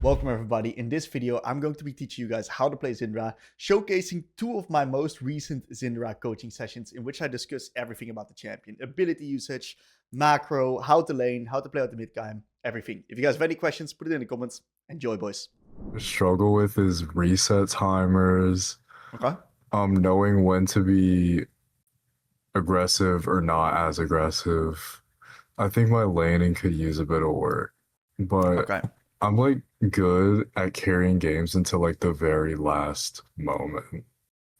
Welcome everybody. In this video, I'm going to be teaching you guys how to play Syndra, showcasing two of my most recent Syndra coaching sessions in which I discuss everything about the champion, ability usage, macro, how to lane, how to play out the mid game, everything. If you guys have any questions, put it in the comments. Enjoy, boys. Struggle with is reset timers, Okay. knowing when to be aggressive or not as aggressive. I think my laning could use a bit of work, but Okay. I'm like good at carrying games until like the very last moment,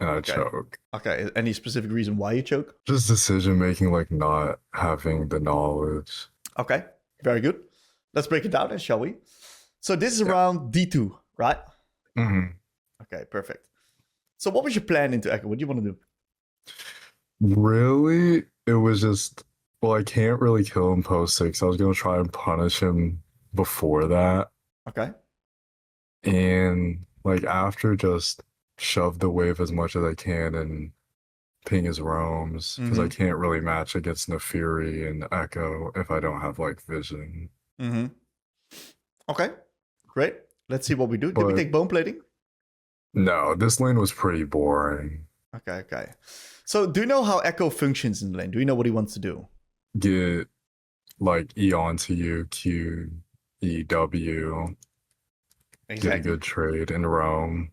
and I choke. Okay. Any specific reason why you choke? Just decision making, like not having the knowledge. Okay. Very good. Let's break it down then, shall we? So this is around D2, right? Mm-hmm. Okay, perfect. So what was your plan into Echo? What do you want to do? Really, it was just, well, I can't really kill him post 6. I was gonna try and punish him before that. Okay. And like after, just shove the wave as much as I can and ping his roams, because I can't really match against Neferi and Echo if I don't have like vision. Okay, great. Let's see what we do. Did we take bone plating? No, this lane was pretty boring. Okay. So do you know how Echo functions in the lane? Do you know what he wants to do? Get like E onto you, Q, E, W. Exactly. Get a good trade in roam.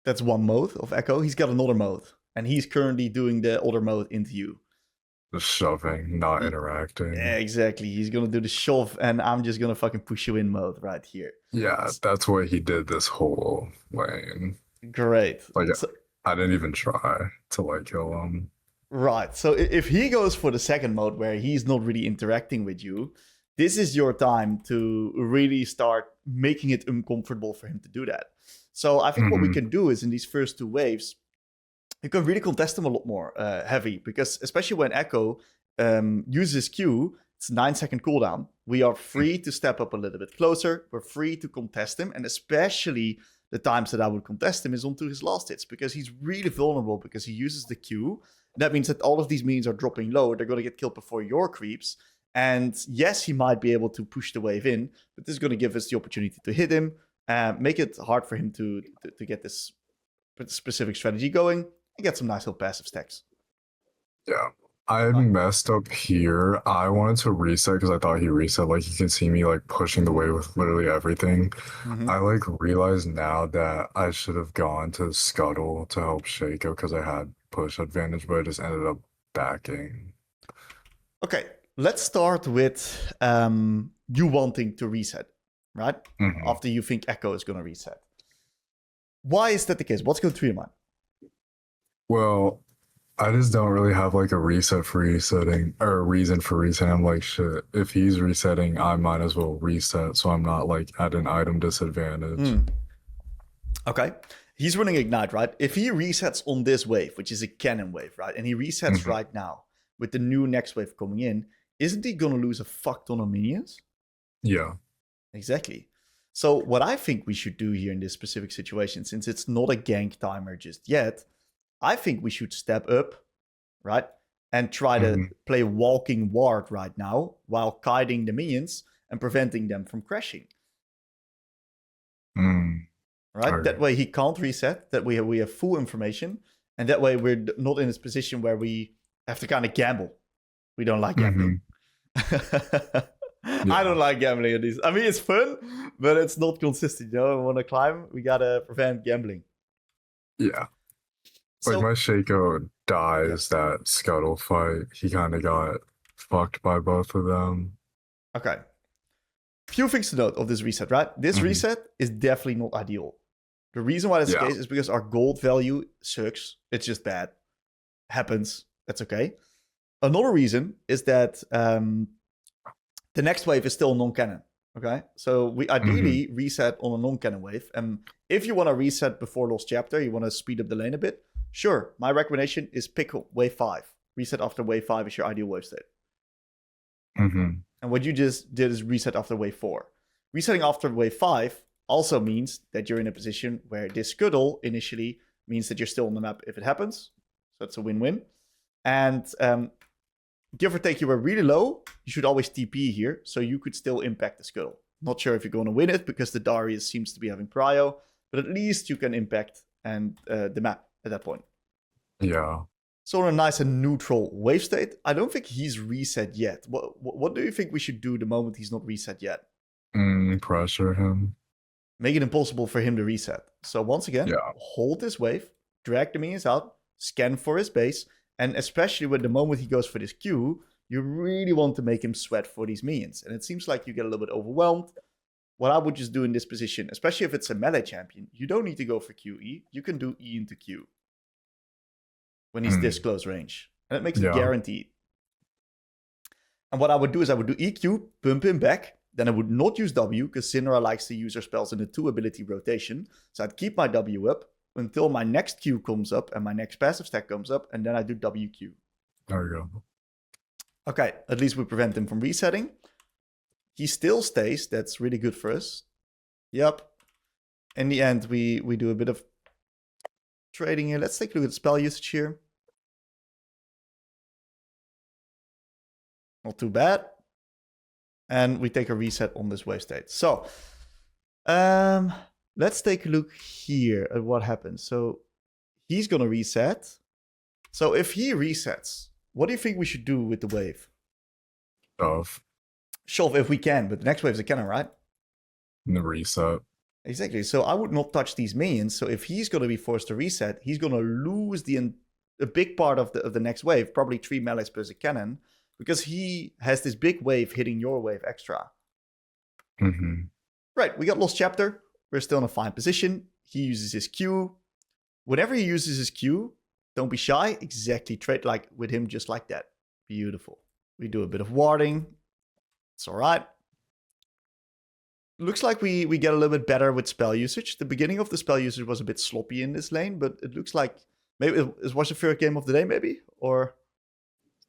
That's one mode of Echo. He's got another mode. And he's currently doing the other mode into you. Just shoving, not interacting. Yeah, exactly. He's going to do the shove and I'm just going to fucking push you in mode right here. Yeah, that's what he did this whole lane. Great. Like, I didn't even try to like kill him. Right. So if he goes for the second mode where he's not really interacting with you, this is your time to really start making it uncomfortable for him to do that. So I think what we can do is in these first two waves, you can really contest him a lot more heavy, because especially when Echo uses Q, it's a 9-second cooldown. We are free to step up a little bit closer. We're free to contest him. And especially the times that I would contest him is onto his last hits, because he's really vulnerable because he uses the Q. That means that all of these minions are dropping low. They're going to get killed before your creeps. And yes, he might be able to push the wave in, but this is going to give us the opportunity to hit him, make it hard for him to get this specific strategy going, and get some nice little passive stacks. Yeah. I messed up here. I wanted to reset because I thought he reset. Like, you can see me like pushing the wave with literally everything. I like realized now that I should have gone to Scuttle to help Shaco because I had push advantage, but I just ended up backing. Okay, let's start with you wanting to reset, right? After you think Echo is going to reset. Why is that the case? What's going through your mind? Well, I just don't really have like a reset for resetting or a reason for resetting. I'm like, shit, if he's resetting, I might as well reset so I'm not like at an item disadvantage. Okay. He's running Ignite, right? If he resets on this wave, which is a cannon wave, right? And he resets right now with the new next wave coming in, isn't he going to lose a fuck ton of minions? Yeah. Exactly. So what I think we should do here in this specific situation, since it's not a gank timer just yet, I think we should step up, right? And try to play walking ward right now while kiting the minions and preventing them from crashing. Right? That way he can't reset. That way we have full information. And that way we're not in this position where we have to kind of gamble. We don't like gambling. I don't like gambling at least. I mean, it's fun, but it's not consistent. You know, we want to climb, we got to prevent gambling. Yeah. Like, my Shaco dies that Scuttle fight. He kind of got fucked by both of them. Okay. Few things to note of this reset, right? This reset is definitely not ideal. The reason why that's the case is because our gold value sucks. It's just bad. Happens. That's okay. Another reason is that the next wave is still non-cannon. Okay? So we ideally reset on a non-cannon wave. And if you want to reset before Lost Chapter, you want to speed up the lane a bit, sure, my recommendation is pick wave 5. Reset after wave 5 is your ideal wave state. And what you just did is reset after wave 4. Resetting after wave 5 also means that you're in a position where this scuttle initially means that you're still on the map if it happens. So it's a win-win. And give or take, you were really low, you should always TP here, so you could still impact the scuttle. Not sure if you're going to win it because the Darius seems to be having prio, but at least you can impact and the map at that point. Yeah. So in a nice and neutral wave state, I don't think he's reset yet. What do you think we should do the moment he's not reset yet? Pressure him. Make it impossible for him to reset. So once again, hold this wave, drag the minions out, scan for his base, and especially when the moment he goes for this Q, you really want to make him sweat for these minions. And it seems like you get a little bit overwhelmed. What I would just do in this position, especially if it's a melee champion, you don't need to go for QE. You can do E into Q when he's this close range. And it makes it guaranteed. And what I would do is I would do EQ, pump him back. Then I would not use W, because Syndra likes to use her spells in a 2-ability rotation. So I'd keep my W up until my next Q comes up and my next passive stack comes up, and then I do WQ. There you go. Okay, at least we prevent him from resetting. He still stays. That's really good for us. Yep. In the end, we do a bit of trading here. Let's take a look at spell usage here. Not too bad. And we take a reset on this wave state. So, let's take a look here at what happens. So, he's going to reset. So, if he resets, what do you think we should do with the wave? Shove if we can, but the next wave is a cannon, right? And the reset. Exactly. So I would not touch these minions. So if he's going to be forced to reset, he's going to lose a big part of the next wave, probably 3 melees plus a cannon, because he has this big wave hitting your wave extra. Right, we got Lost Chapter. We're still in a fine position. He uses his Q. Whenever he uses his Q, don't be shy. Exactly, trade like with him just like that. Beautiful. We do a bit of warding. It's all right. Looks like we get a little bit better with spell usage. The beginning of the spell usage was a bit sloppy in this lane, but it looks like maybe it was the first game of the day, maybe? Or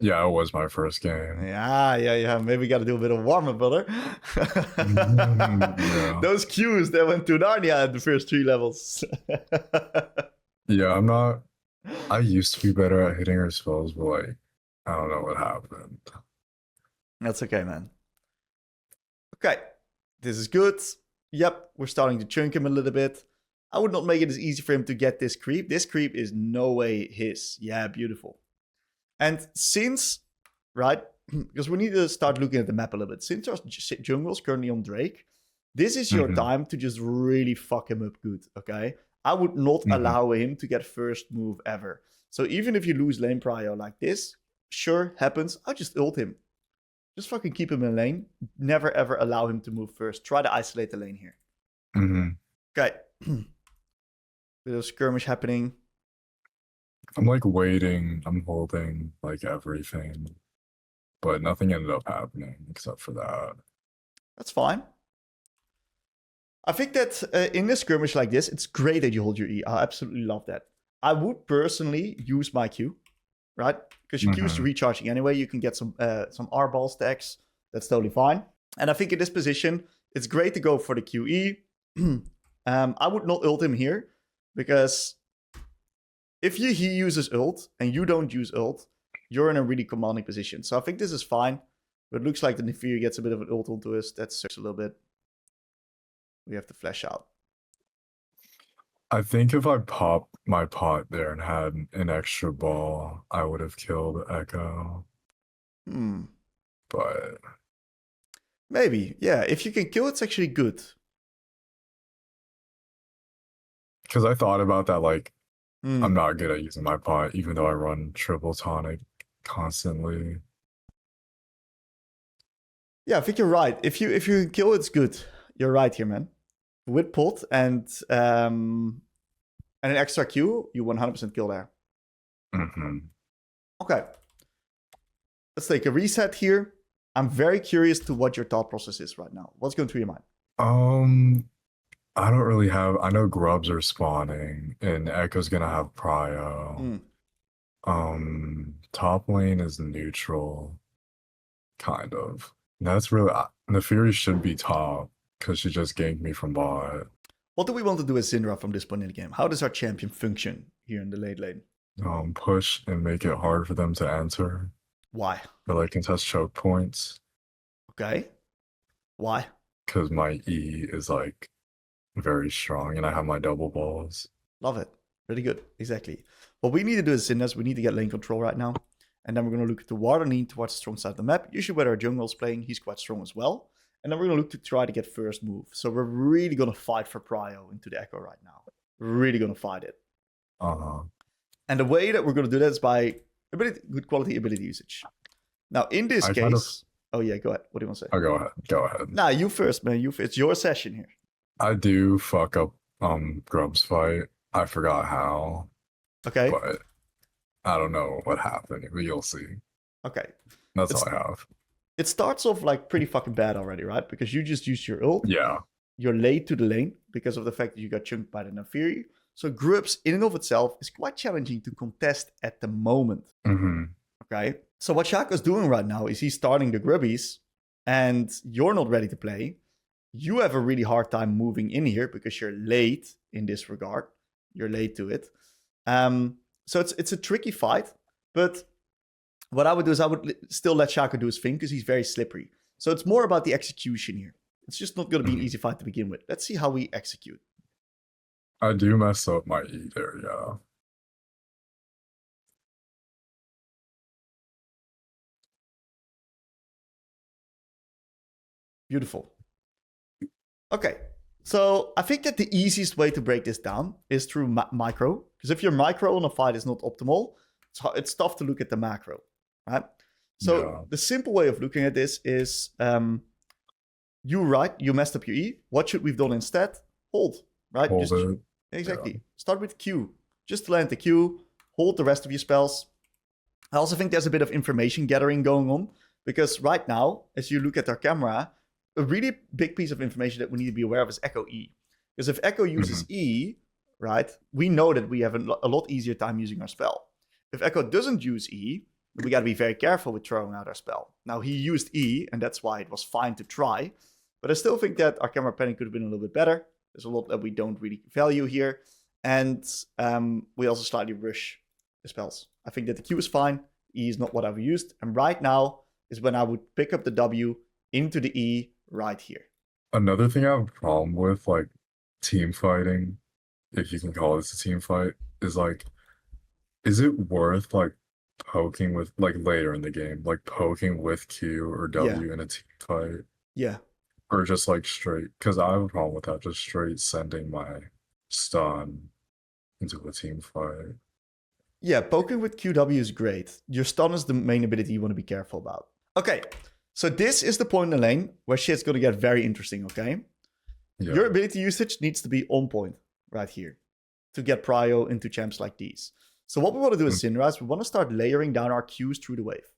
yeah, it was my first game. Yeah. Maybe we got to do a bit of warm-up, brother. Those Qs that went to Narnia at the first 3 levels. Yeah, I used to be better at hitting her spells, but like, I don't know what happened. That's okay, man. Okay, this is good. Yep, we're starting to chunk him a little bit. I would not make it as easy for him to get this creep. This creep is no way his. Yeah, beautiful. And since, right, because we need to start looking at the map a little bit. Since our jungle is currently on Drake, this is your time to just really fuck him up good, okay? I would not allow him to get first move ever. So even if you lose lane prio like this, sure, happens. I'll just ult him. Just fucking keep him in lane. Never ever allow him to move first. Try to isolate the lane here. Okay. Bit of skirmish happening. I'm like waiting. I'm holding like everything. But nothing ended up happening except for that. That's fine. I think that in a skirmish like this, it's great that you hold your E. I absolutely love that. I would personally use my Q, right? Because your Q is recharging anyway. You can get some R-ball stacks. That's totally fine. And I think in this position, it's great to go for the QE. I would not ult him here, because if he uses ult and you don't use ult, you're in a really commanding position. So I think this is fine. But it looks like the Nefiri gets a bit of an ult onto us. That sucks a little bit. We have to flash out. I think if I popped my pot there and had an extra ball, I would have killed Echo. But maybe, yeah. If you can kill, it's actually good. Because I thought about that, like, I'm not good at using my pot, even though I run triple tonic constantly. Yeah, I think you're right. If you can kill, it's good. You're right here, man. With pot and an extra Q, you 100% kill there. Okay. Let's take a reset here. I'm very curious to what your thought process is right now. What's going through your mind? I don't really have. I know grubs are spawning, and Echo's gonna have prio. Top lane is neutral, kind of. And that's really Nefiri should be top because she just ganked me from bot. What do we want to do as Syndra from this point in the game? How does our champion function here in the late lane? Push and make it hard for them to answer. Why? Or like contest choke points. Okay. Why? because my E is like very strong and I have my double balls. Love it. Really good. Exactly. What we need to do as Syndra, we need to get lane control right now. And then we're going to look at the water need towards the strong side of the map. Usually where our jungle is playing, he's quite strong as well. And then we're going to look to try to get first move. So we're really going to fight for prio into the echo right now. Really going to fight it. Uh-huh. And the way that we're going to do that is by good quality ability usage. Now, in this case... Oh, yeah, go ahead. What do you want to say? Oh, go ahead. Go ahead. Nah, you first, man. It's your session here. I do fuck up Grub's fight. I forgot how. Okay. But I don't know what happened, but you'll see. Okay. That's all I have. It starts off like pretty fucking bad already, right? Because you just used your ult. Yeah. You're late to the lane because of the fact that you got chunked by the Naafiri. So Grubs in and of itself is quite challenging to contest at the moment. Mm-hmm. Okay. So what Shaco's doing right now is he's starting the Grubbies and you're not ready to play. You have a really hard time moving in here because you're late in this regard. You're late to it. So it's a tricky fight, but what I would do is I would still let Shaco do his thing because he's very slippery. So it's more about the execution here. It's just not going to be an easy fight to begin with. Let's see how we execute. I do mess up my E there, yeah. Beautiful. Okay, so I think that the easiest way to break this down is through micro. Because if your micro on a fight is not optimal, it's tough to look at the macro, right? So the simple way of looking at this is you messed up your E. What should we've done instead? Hold, right? Hold it. Exactly. Yeah. Start with Q. Just land the Q, hold the rest of your spells. I also think there's a bit of information gathering going on because right now, as you look at our camera, a really big piece of information that we need to be aware of is Echo E. Because if Echo uses E, right, we know that we have a lot easier time using our spell. If Echo doesn't use E, we got to be very careful with throwing out our spell. Now, he used E, and that's why it was fine to try. But I still think that our camera planning could have been a little bit better. There's a lot that we don't really value here. And we also slightly rush the spells. I think that the Q is fine. E is not what I've used. And right now is when I would pick up the W into the E right here. Another thing I have a problem with, like, team fighting, if you can call this a team fight, is like, is it worth like poking with, like, later in the game, like poking with Q or W in a team fight? Yeah. Or just like straight, because I have a problem with that, just straight sending my stun into a team fight. Yeah, poking with QW is great. Your stun is the main ability you want to be careful about. Okay, so this is the point in the lane where shit's going to get very interesting, okay? Yeah. Your ability usage needs to be on point right here to get prio into champs like these. So what we want to do as Syndra is we want to start layering down our Qs through the wave.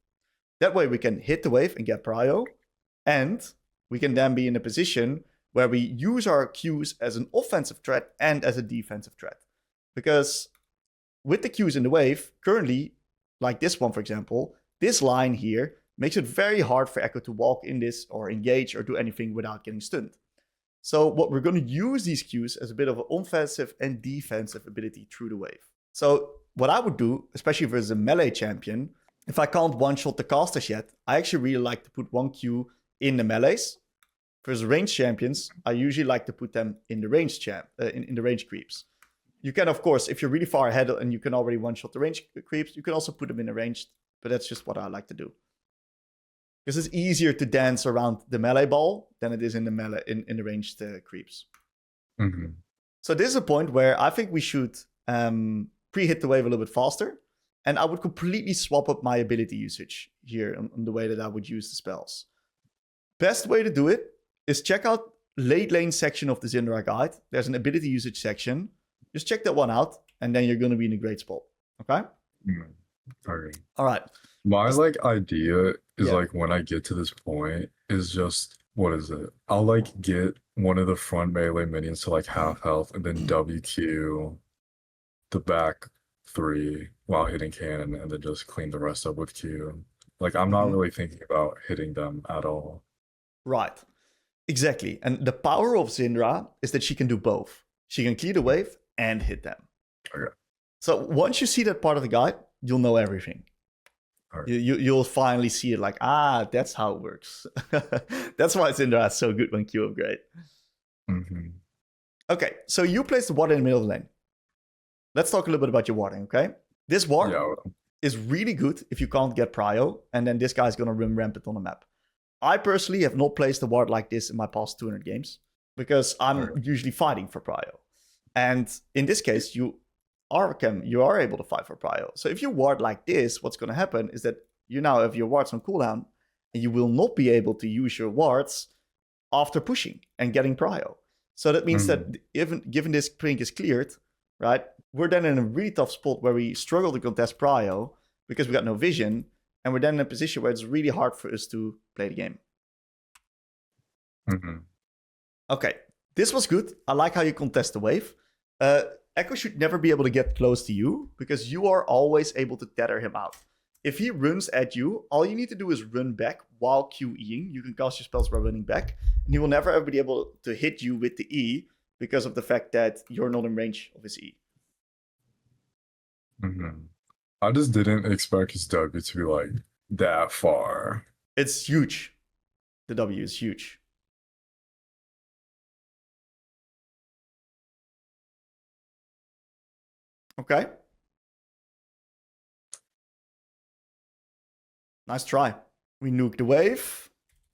That way we can hit the wave and get prio, and we can then be in a position where we use our Qs as an offensive threat and as a defensive threat. Because with the Qs in the wave, currently, like this one, for example, this line here makes it very hard for Echo to walk in this or engage or do anything without getting stunned. So what we're going to use these Qs as a bit of an offensive and defensive ability through the wave. So what I would do, especially versus a melee champion, if I can't one-shot the casters yet, I actually really like to put one Q in the melees. Versus ranged champions, I usually like to put them in the ranged in the range creeps. You can, of course, if you're really far ahead and you can already one-shot the range creeps, you can also put them in the ranged, but that's just what I like to do. Because it's easier to dance around the melee ball than it is in the melee in the ranged creeps. Mm-hmm. So this is a point where I think we should pre-hit the wave a little bit faster, and I would completely swap up my ability usage here on the way that I would use the spells. Best way to do it is check out late lane section of the Syndra guide. There's an ability usage section. Just check that one out, and then you're going to be in a great spot. Okay? Okay. All right. My like idea is like when I get to this point is just, what is it? I'll like get one of the front melee minions to like half health and then WQ the back 3 while hitting cannon and then just clean the rest up with Q. Like I'm not really thinking about hitting them at all. Right. Exactly. And the power of Syndra is that she can do both. She can clear the wave and hit them. Okay. So once you see that part of the guide, you'll know everything. Alright. You'll finally see it like, that's how it works. That's why Syndra is so good when Q upgrade. Mm-hmm. Okay, so you place the ward in the middle of the lane. Let's talk a little bit about your warding, okay? This ward is really good if you can't get prio, and then this guy's gonna run rampant on the map. I personally have not placed a ward like this in my past 200 games because I'm usually fighting for prio. And in this case, you are able to fight for prio. So if you ward like this, what's going to happen is that you now have your wards on cooldown, and you will not be able to use your wards after pushing and getting prio. So that means that given this prink is cleared, right, we're then in a really tough spot where we struggle to contest prio because we got no vision, and we're then in a position where it's really hard for us to play the game. Okay, this was good. I like how you contest the wave. Echo should never be able to get close to you because you are always able to tether him out. If he runs at you, all you need to do is run back while QEing. You can cast your spells by running back, and he will never ever be able to hit you with the E because of the fact that you're not in range of his E. I just didn't expect his W to be like that far. It's huge. The W is huge. Okay. Nice try. We nuke the wave.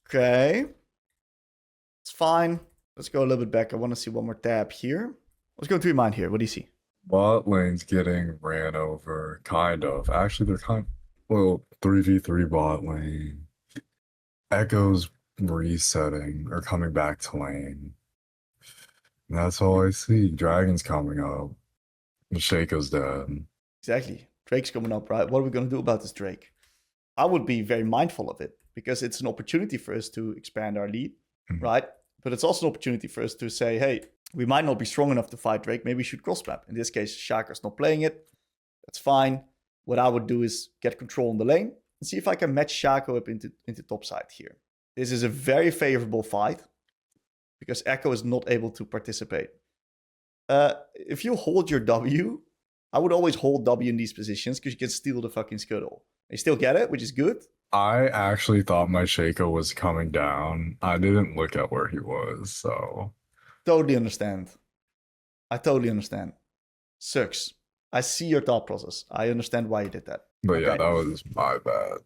Okay. It's fine. Let's go a little bit back. I want to see one more tab here. Let's go through your mind here. What do you see? Bot lane's getting ran over, kind of. Actually, they're kind of, well, 3v3 bot lane. Echo's resetting or coming back to lane. And that's all I see. Dragon's coming up. Shaco's dead. Exactly. Drake's coming up, right? What are we going to do about this Drake? I would be very mindful of it because it's an opportunity for us to expand our lead, right? But it's also an opportunity for us to say, hey, we might not be strong enough to fight Drake. Maybe we should cross map. In this case, Shakar's not playing it. That's fine. What I would do is get control on the lane and see if I can match Shaco up into top side here. This is a very favorable fight because Echo is not able to participate. If you hold your W, I would always hold W in these positions because you can steal the fucking scuttle. You still get it, which is good. I actually thought my Shaco was coming down. I didn't look at where he was, so... Totally understand. I totally understand. Sucks. I see your thought process. I understand why you did that. But yeah, that was my bad.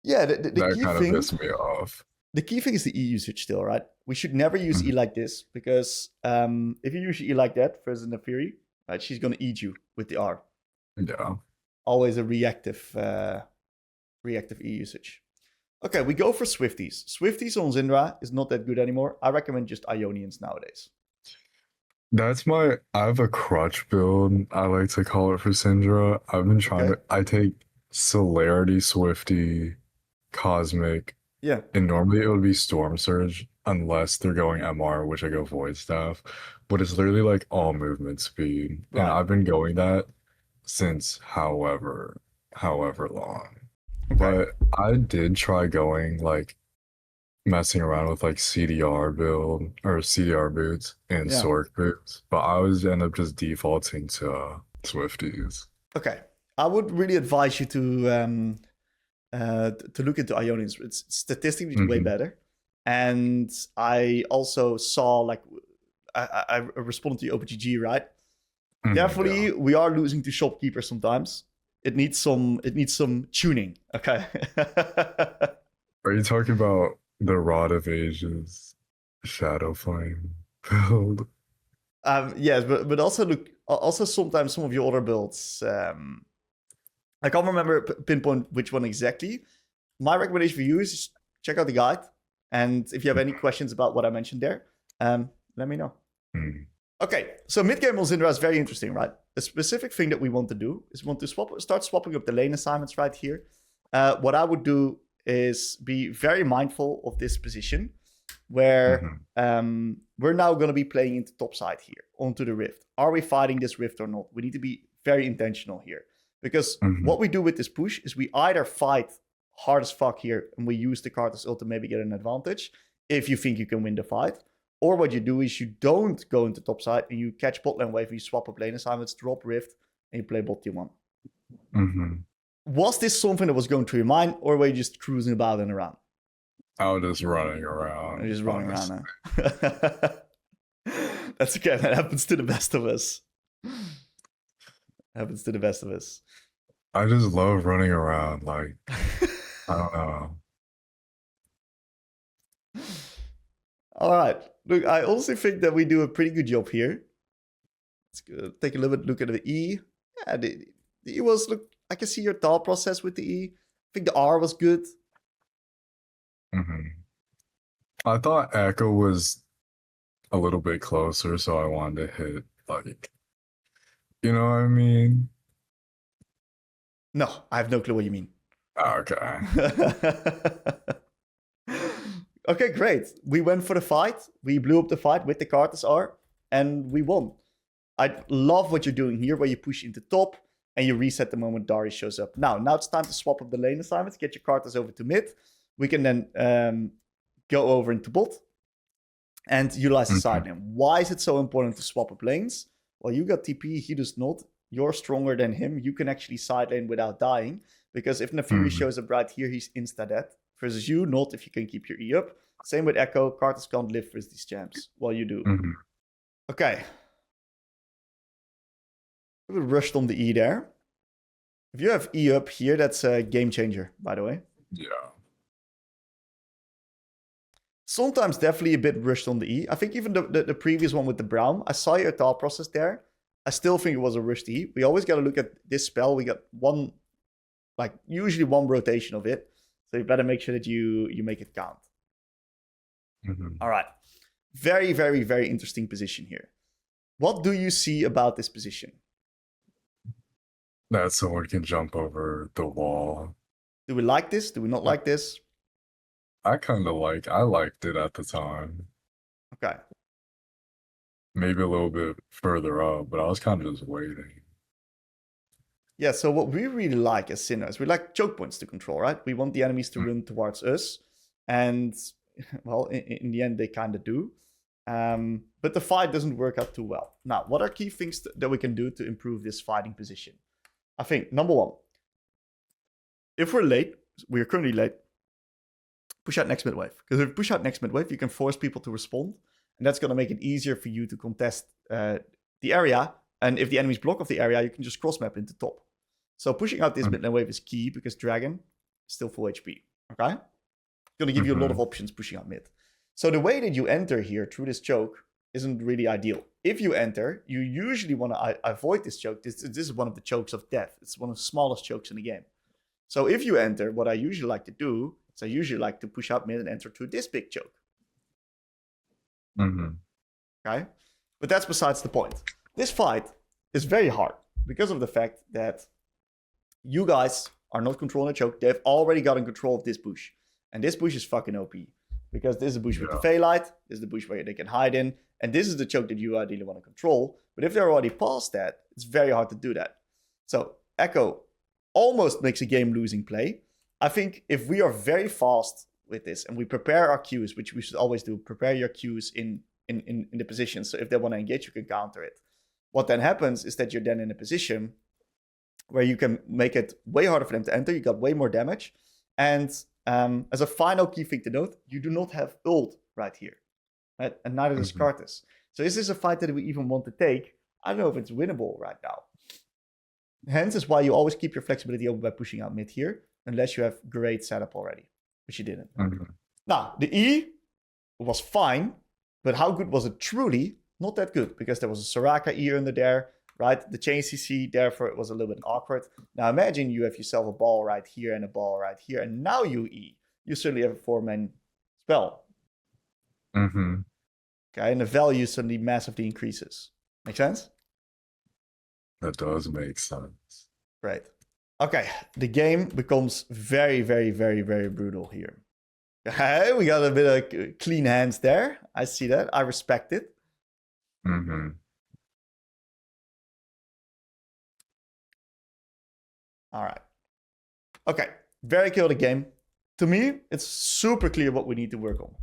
Yeah, the that key kind thing... of pissed me off. The key thing is the E usage still, right? We should never use E like this because if you use E like that versus in the Fury, right, she's going to eat you with the R. Yeah. Always a reactive E usage. Okay, we go for Swifties. Swifties on Syndra is not that good anymore. I recommend just Ionians nowadays. I have a crutch build, I like to call it, for Syndra. I've been trying I take Celerity, Swifty, Cosmic. Yeah. And normally it would be Storm Surge unless they're going MR, which I go Void Staff. But it's literally like all movement speed. Right. And I've been going that since however long. Okay. But I did try going like messing around with like CDR build or CDR boots and Sork boots. But I always end up just defaulting to Swifties. Okay. I would really advise you to look into Ionians. It's statistically way better. And I also saw, like, I responded to the OPGG, right? Definitely, we are losing to shopkeepers sometimes. It needs some tuning, okay? Are you talking about the Rod of Ages Shadow Flame build? Yes, but also look, also sometimes some of your other builds. I can't remember pinpoint which one exactly. My recommendation for you is check out the guide, and if you have any questions about what I mentioned there, let me know. Okay, so mid-game on Syndra is very interesting, right? A specific thing that we want to do is we want to start swapping up the lane assignments right here. What I would do is be very mindful of this position where we're now going to be playing into top side here, onto the Rift. Are we fighting this Rift or not? We need to be very intentional here. Because what we do with this push is we either fight hard as fuck here and we use the Karthus ult to maybe get an advantage if you think you can win the fight. Or what you do is you don't go into top side and you catch bot lane wave and you swap up lane assignments, drop Rift, and you play bot T1. Was this something that was going through your mind, or were you just cruising about and around? I was just running around. You're just running around, huh? That's okay. That happens to the best of us. Happens to the best of us. I just love running around. Like, I don't know. All right. Look, I also think that we do a pretty good job here. Let's take a little bit look at the E. Yeah, the E was, look, I can see your thought process with the E. I think the R was good. Mm-hmm. I thought Echo was a little bit closer, so I wanted to hit, like, you know what I mean? No, I have no clue what you mean. Okay. Okay, great. We went for the fight. We blew up the fight with the Carters R, and we won. I love what you're doing here, where you push into top, and you reset the moment Darius shows up. Now it's time to swap up the lane assignments, get your Carters over to mid. We can then go over into bot and utilize the side lane. Why is it so important to swap up lanes? Well, you got TP, he does not. You're stronger than him. You can actually side lane without dying, because if Nefiri shows up right here, he's insta-dead. Versus you, not if you can keep your E up. Same with Echo. Carters can't live with these champs. Well, you do. Okay. A bit rushed on the E there. If you have E up here, that's a game changer, by the way. Yeah. Sometimes definitely a bit rushed on the E. I think even the previous one with the Brown, I saw your thought process there. I still think it was a rushed E. We always got to look at this spell. We got one, like usually one rotation of it. So you better make sure that you make it count. All right. Very, very, very interesting position here. What do you see about this position? That someone can jump over the wall. Do we like this? Do we not like this? I liked it at the time. Okay. Maybe a little bit further up, but I was kind of just waiting. Yeah, so what we really like as Syndra is we like choke points to control, right? We want the enemies to run towards us. And, well, in the end, they kind of do. But the fight doesn't work out too well. Now, what are key things that we can do to improve this fighting position? I think, number one, if we're late, we're currently late, push out next mid wave. Because if you push out next mid wave, you can force people to respond. And that's going to make it easier for you to contest the area. And if the enemies block off the area, you can just cross map into top. So pushing out this mid lane wave is key because Dragon is still full HP. Okay? It's going to give you a lot of options pushing out mid. So the way that you enter here through this choke isn't really ideal. If you enter, you usually want to avoid this choke. This is one of the chokes of death. It's one of the smallest chokes in the game. So if you enter, what I usually like to do is I usually like to push out mid and enter through this big choke. Okay? But that's besides the point. This fight is very hard because of the fact that you guys are not controlling the choke. They've already gotten control of this bush. And this bush is fucking OP. Because this is a bush with the Phalite. This is the bush where they can hide in. And this is the choke that you ideally want to control. But if they're already past that, it's very hard to do that. So Echo almost makes a game-losing play. I think if we are very fast with this and we prepare our Qs, which we should always do, prepare your Qs in the position. So if they want to engage, you can counter it. What then happens is that you're then in a position where you can make it way harder for them to enter. You got way more damage. And as a final key thing to note, you do not have ult right here. Right? And neither does Karthus. So is this a fight that we even want to take? I don't know if it's winnable right now. Hence is why you always keep your flexibility open by pushing out mid here, unless you have great setup already, which you didn't. Now, the E was fine, but how good was it truly? Not that good, because there was a Soraka E under there, right? The chain CC, therefore it was a little bit awkward. Now imagine you have yourself a ball right here and a ball right here, and now you E. You certainly have a 4-man spell. Okay, and the value suddenly massively increases. Make sense? That does make sense. Right. Okay, the game becomes very, very, very, very brutal here. Okay, we got a bit of clean hands there. I see that. I respect it. All right. Okay, very chaotic game. To me, it's super clear what we need to work on.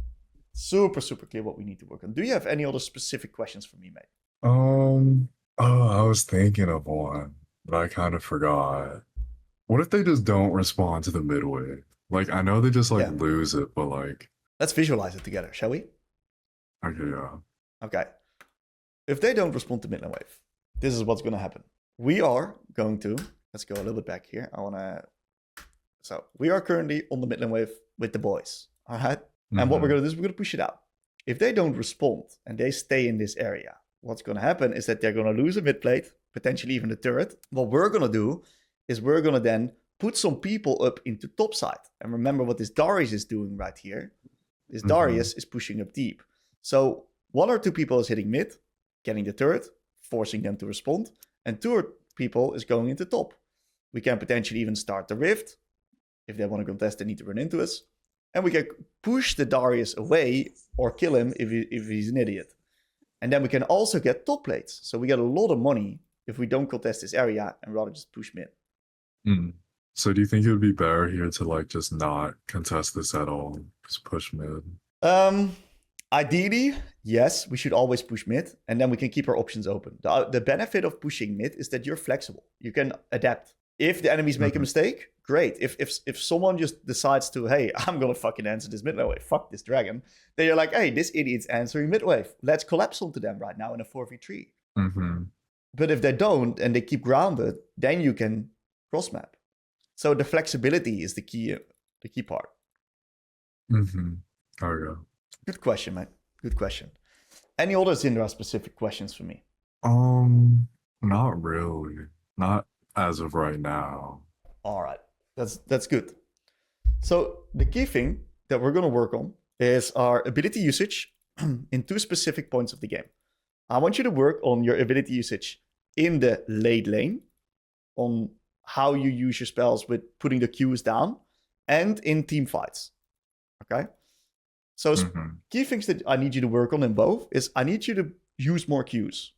Super, super clear what we need to work on. Do you have any other specific questions for me, mate? Oh, I was thinking of one, but I kind of forgot. What if they just don't respond to the mid wave? Like, I know they just like Yeah. lose it, but like, Let's visualize it together, shall we? okay, yeah. Okay. If they don't respond to mid-lane wave, this is what's going to happen. We are going to, let's go a little bit back here. So we are currently on the mid-lane wave with the boys. All right. And what we're going to do is we're going to push it out. If they don't respond and they stay in this area, what's going to happen is that they're going to lose a mid plate, potentially even the turret. What we're going to do is we're going to then put some people up into top side. And remember what this Darius is doing right here. This Darius is pushing up deep. So 1 or 2 people is hitting mid, getting the turret, forcing them to respond. And 2 people is going into top. We can potentially even start the rift. If they want to contest, they need to run into us. And we can push the Darius away or kill him if he's an idiot. And then we can also get top plates. So we get a lot of money if we don't contest this area and rather just push mid. So do you think it would be better here to like just not contest this at all? Just push mid? Ideally, yes, we should always push mid, and then we can keep our options open. The benefit of pushing mid is that you're flexible. You can adapt. If the enemies make a mistake, great. If someone just decides to, hey, I'm gonna fucking answer this mid wave, fuck this dragon, then you're like, hey, this idiot's answering mid wave. Let's collapse onto them right now in a 4v3. But if they don't and they keep grounded, then you can cross map. So the flexibility is the key part. Okay. Good question, man. Good question. Any other Syndra specific questions for me? Not really. Not as of right now. All right. That's good. So the key thing that we're going to work on is our ability usage in 2 specific points of the game. I want you to work on your ability usage in the late lane, on how you use your spells with putting the Qs down, and in team fights. Okay? So key things that I need you to work on in both is I need you to use more Qs.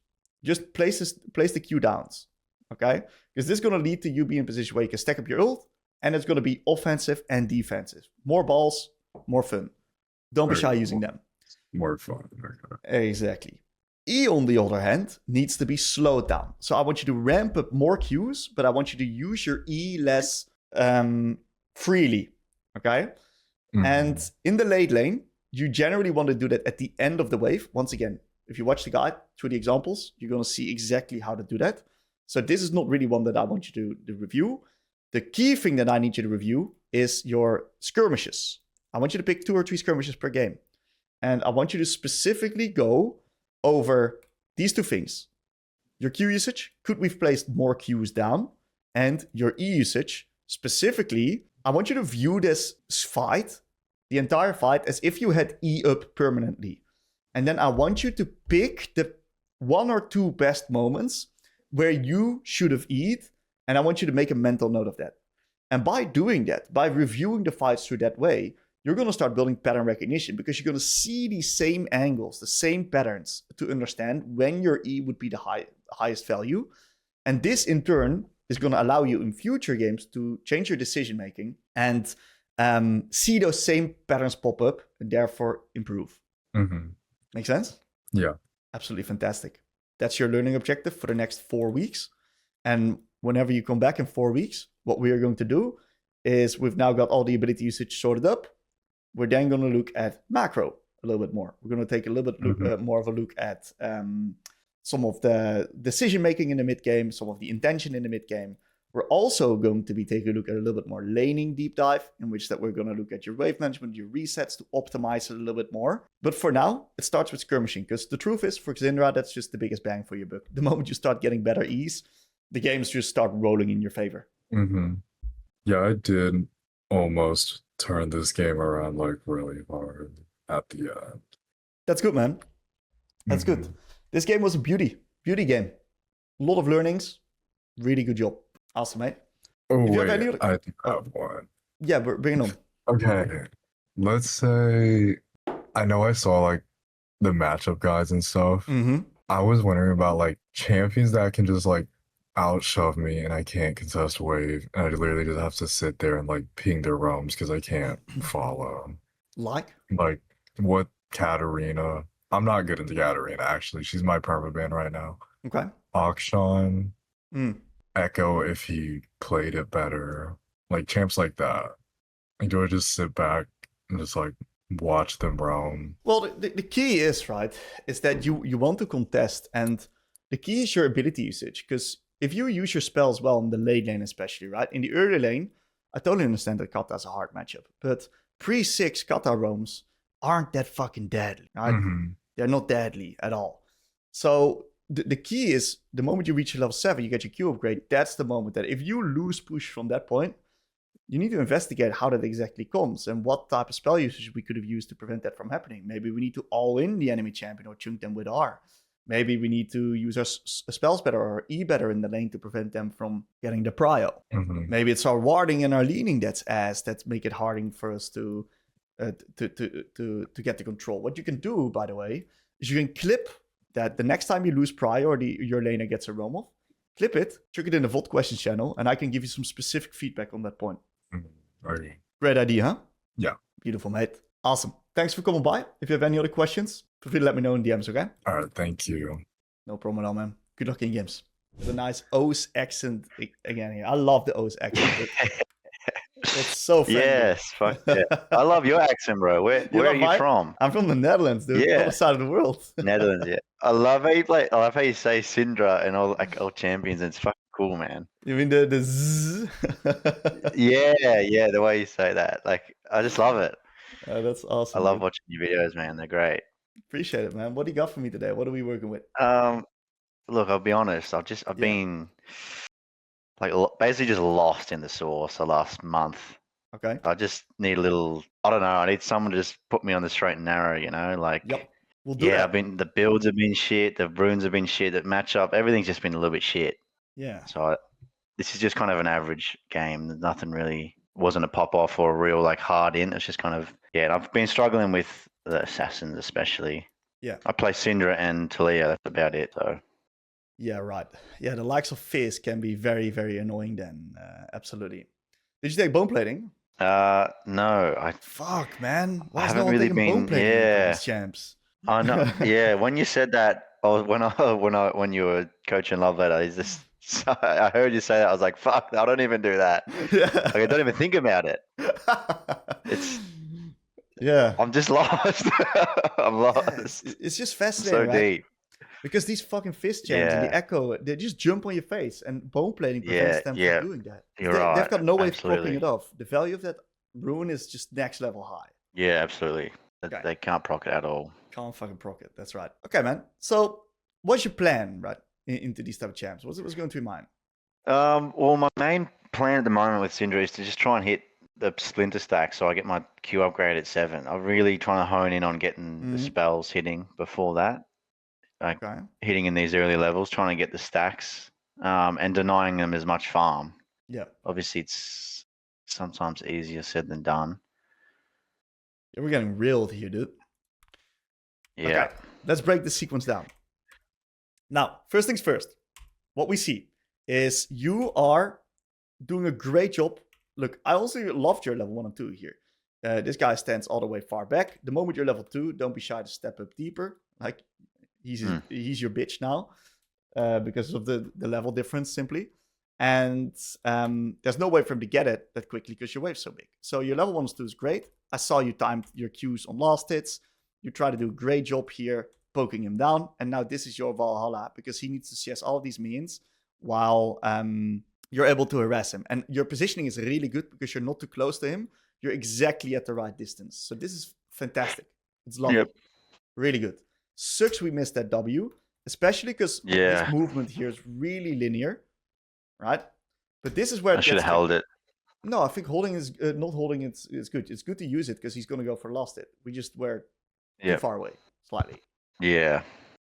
Just place the Q downs. Okay? Because this is going to lead to you being in a position where you can stack up your ult, and it's going to be offensive and defensive. More balls, more fun. Don't be shy using them. More fun. Okay. Exactly. E, on the other hand, needs to be slowed down. So I want you to ramp up more Qs, but I want you to use your E less freely. Okay? And in the late lane, you generally want to do that at the end of the wave. Once again, if you watch the guide through the examples, you're going to see exactly how to do that. So this is not really one that I want you to review. The key thing that I need you to review is your skirmishes. I want you to pick 2 or 3 skirmishes per game. And I want you to specifically go over these 2 things. Your Q usage, could we've placed more Qs down? And your E usage, specifically, I want you to view this fight, the entire fight, as if you had E up permanently. And then I want you to pick the 1 or 2 best moments where you should have E'd, and I want you to make a mental note of that. And by doing that, by reviewing the fights through that way, you're going to start building pattern recognition because you're going to see these same angles, the same patterns to understand when your E would be the highest value. And this, in turn, is going to allow you in future games to change your decision making and see those same patterns pop up and therefore improve. Make sense? Yeah. Absolutely fantastic. That's your learning objective for the next 4 weeks. And whenever you come back in 4 weeks, what we are going to do is we've now got all the ability usage sorted up. We're then going to look at macro a little bit more. We're going to take a little bit more of a look at some of the decision making in the mid game, some of the intention in the mid game. We're also going to be taking a look at a little bit more laning deep dive, in which that we're going to look at your wave management, your resets to optimize it a little bit more. But for now, it starts with skirmishing, because the truth is, for Syndra, that's just the biggest bang for your buck. The moment you start getting better ease, the games just start rolling in your favor. Yeah, I did almost turn this game around like really hard at the end. That's good, man. That's good. This game was a beauty game. A lot of learnings. Really good job. Awesome, mate. Oh, wait, I think I have one. Yeah, bring it on. Okay, let's say, I know I saw like the matchup guides and stuff. I was wondering about like champions that can just like outshove me and I can't contest wave, and I literally just have to sit there and like ping their roams because I can't follow. Like what Katarina? I'm not good into Katarina, actually. She's my permaban right now. Okay. Akshan. Echo if he played it better. Like champs like that. Like do I just sit back and just like watch them roam? Well, the key is, right, is that you want to contest, and the key is your ability usage. Because if you use your spells well in the late lane, especially, right, in the early lane, I totally understand that Kata is a hard matchup, but pre-6 Kata roams aren't that fucking deadly, right? Mm-hmm. They're not deadly at all. So the key is the moment you reach level 7, you get your Q upgrade. That's the moment that if you lose push from that point, you need to investigate how that exactly comes and what type of spell usage we could have used to prevent that from happening. Maybe we need to all in the enemy champion or chunk them with R. Maybe we need to use our spells better or E better in the lane to prevent them from getting the prio. Mm-hmm. Maybe it's our warding and our leaning that's ass that make it harder for us to get the control. What you can do, by the way, is you can clip that the next time you lose prio or your laner gets a roam off, clip it, chuck it in the VOD questions channel, and I can give you some specific feedback on that point. Okay. Great idea, huh? Yeah. Beautiful, mate. Awesome. Thanks for coming by. If you have any other questions, feel free to let me know in DMs, okay? All right. Thank you. No problem at all, man. Good luck in games. With a nice O's accent again here. I love the O's accent. It's so friendly. Yes, fuck yeah. I love your accent, bro. Where are you from? I'm from the Netherlands, dude. Yeah. Other side of the world. Netherlands, yeah. I love how you play. I love how you say Syndra and all champions. It's fucking cool, man. You mean the zzz? Yeah, the way you say that. Like, I just love it. That's awesome. I love watching your videos, man. They're great. Appreciate it, man. What do you got for me today? What are we working with? Look, I'll be honest. I've been like basically just lost in the source the last month. Okay. I just need a little. I don't know. I need someone to just put me on the straight and narrow. You know, like. Yep. We'll do that. The builds have been shit. The runes have been shit. The matchup, everything's just been a little bit shit. Yeah. So this is just kind of an average game. Nothing really wasn't a pop off or a real like hard in. It's just kind of And I've been struggling with the assassins especially. Yeah. I play Syndra and Talia. That's about it though. Yeah, right. Yeah, the likes of Fizz can be very, very annoying then. Absolutely. Did you take bone plating? No. Fuck, man. Why I is haven't no one really taking been. bone plating Yeah. these champs? I know. Yeah. When you said that, when you were coaching Love Letter, I heard you say that. I was like, fuck, I don't even do that. Yeah. Like, I don't even think about it. It's. Yeah. I'm just lost. I'm lost. Yeah, it's just fascinating. So right? deep. Because these fucking Fizz champs and the Echo, they just jump on your face, and bone plating prevents them from doing that. They've got no way of propping it off. The value of that rune is just next level high. Yeah, absolutely. Okay. They can't proc it at all. Can't fucking proc it. That's right. Okay, man. So, what's your plan, right, into these type of champs? What's going through your mind? Well, my main plan at the moment with Syndra is to just try and hit the splinter stack so I get my Q upgrade at 7. I'm really trying to hone in on getting the spells hitting before that. Like hitting in these early levels, trying to get the stacks, and denying them as much farm. Yeah. Obviously, it's sometimes easier said than done. Yeah, we're getting reeled here, dude. Yeah. Okay, let's break the sequence down. Now, first things first. What we see is you are doing a great job. Look, I also loved your level 1 and 2 here. This guy stands all the way far back. The moment you're level 2, don't be shy to step up deeper. Like, he's your bitch now because of the level difference, simply. And there's no way for him to get it that quickly because your wave's so big. So your level 1 and 2 is great. I saw you timed your Qs on last hits. You try to do a great job here, poking him down. And now this is your Valhalla because he needs to CS all of these minions while you're able to harass him. And your positioning is really good because you're not too close to him. You're exactly at the right distance. So this is fantastic. It's lovely. Yep. Really good. Sucks we missed that W, especially because this movement here is really linear, right? But this is where I should have held it. No, I think holding is not holding it is good. It's good to use it because he's going to go for last hit. We just were too far away, slightly. Yeah.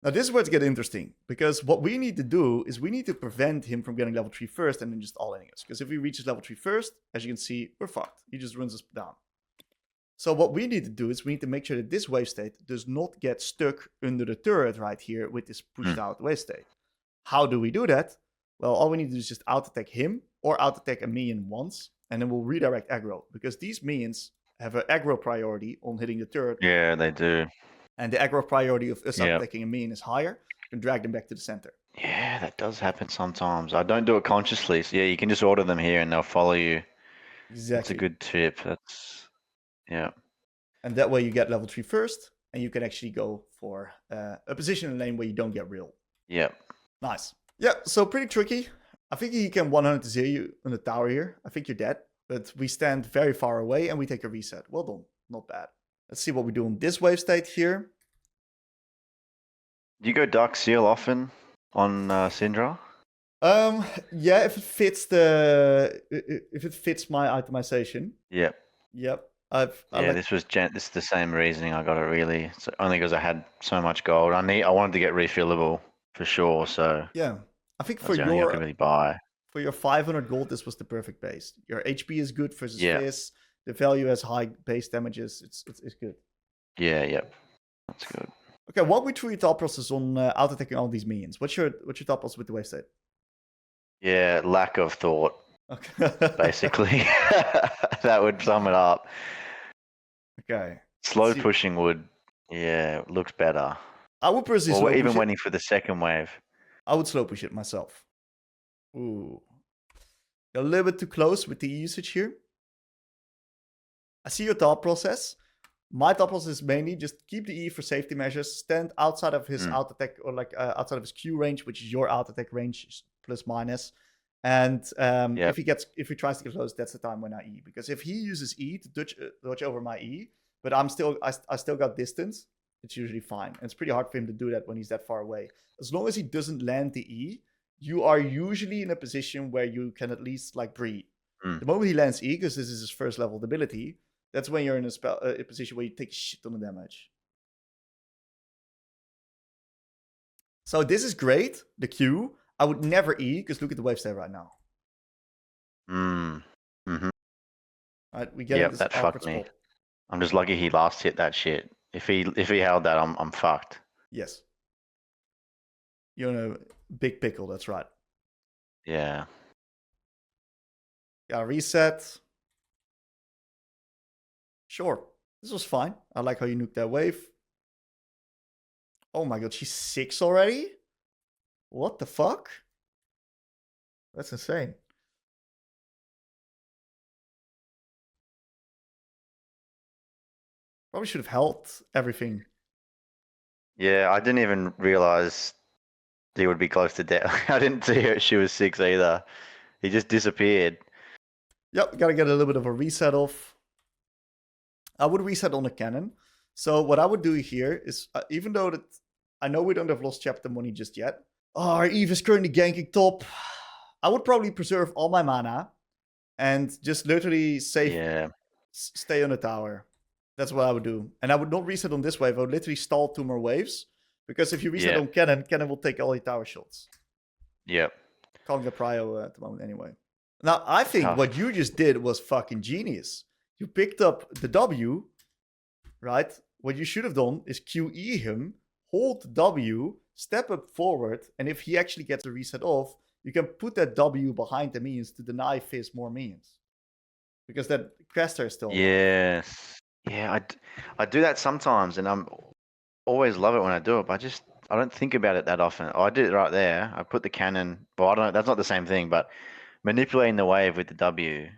Now this is where it's getting interesting because what we need to do is we need to prevent him from getting level 3 first and then just all-inning us. Because if he reaches level 3 first, as you can see, we're fucked. He just runs us down. So what we need to do is we need to make sure that this wave state does not get stuck under the turret right here with this pushed out wave state. How do we do that? Well, all we need to do is just out-attack him or out-attack a minion once, and then we'll redirect aggro. Because these minions have an aggro priority on hitting the turret. Yeah, they do. And the aggro priority of us attacking a minion is higher. You can drag them back to the center. Yeah, that does happen sometimes. I don't do it consciously. So yeah, you can just order them here and they'll follow you. Exactly. That's a good tip. Yeah. And that way you get level 3 first, and you can actually go for a position in lane where you don't get real. Yep. Nice. Yeah, so pretty tricky. I think he can 100 to 0 you on the tower here. I think you're dead. But we stand very far away and we take a reset. Well done. Not bad. Let's see what we do on this wave state here. Do you go Dark Seal often on Syndra? Yeah, if it fits my itemization. Yep. Yep. This is the same reasoning. I got it really. So only because I had so much gold. I wanted to get refillable for sure. So yeah, I think that's the only thing I could really buy. For your 500 gold, this was the perfect base. Your HP is good versus Fizz. The value has high base damages. It's good. Yeah, yep. That's good. Okay, walk me through your thought process on auto-attacking all these minions. What's your thought process with the wave state? Yeah, lack of thought. Okay. Basically. That would sum it up. Okay. Slow pushing looks better. I would personally slow push even waiting for the second wave. I would slow push it myself. Ooh. A little bit too close with the usage here. I see your thought process. My thought process is mainly just keep the E for safety measures, stand outside of his auto attack or outside of his Q range, which is your auto attack range plus minus. And if he tries to get close, that's the time when I E. Because if he uses E to dodge over my E, but I still got distance, it's usually fine. And it's pretty hard for him to do that when he's that far away. As long as he doesn't land the E, you are usually in a position where you can at least breathe. The moment he lands E, because this is his first level ability, that's when you're in a position where you take shit ton of damage. So this is great, the Q. I would never E, because look at the wave state right now. Mm-hmm. Alright, we get that fucked me. I'm just lucky he last hit that shit. If he held that, I'm fucked. Yes. You're in a big pickle, that's right. Yeah. Got a reset. Sure. This was fine. I like how you nuked that wave. Oh my god, she's 6 already? What the fuck? That's insane. Probably should have held everything. Yeah, I didn't even realize he would be close to death. I didn't see her. She was 6 either. He just disappeared. Yep, gotta get a little bit of a reset off. I would reset on the cannon. So what I would do here is, even though that I know we don't have lost chapter money just yet. Oh, our Eve is currently ganking top. I would probably preserve all my mana and just literally stay on the tower. That's what I would do. And I would not reset on this wave. I would literally stall 2 more waves. Because if you reset on cannon, cannon will take all your tower shots. Yep. Calling the prio at the moment anyway. Now, I think what you just did was fucking genius. You picked up the W, right? What you should have done is QE him, hold the W, step up forward, and if he actually gets the reset off, you can put that W behind the minions to deny Fizz more minions. Because that caster is still alive. Yes. Yeah, I do that sometimes, and I'm always love it when I do it, but I don't think about it that often. Oh, I did it right there. I put the cannon. Well, I don't know. That's not the same thing, but manipulating the wave with the W.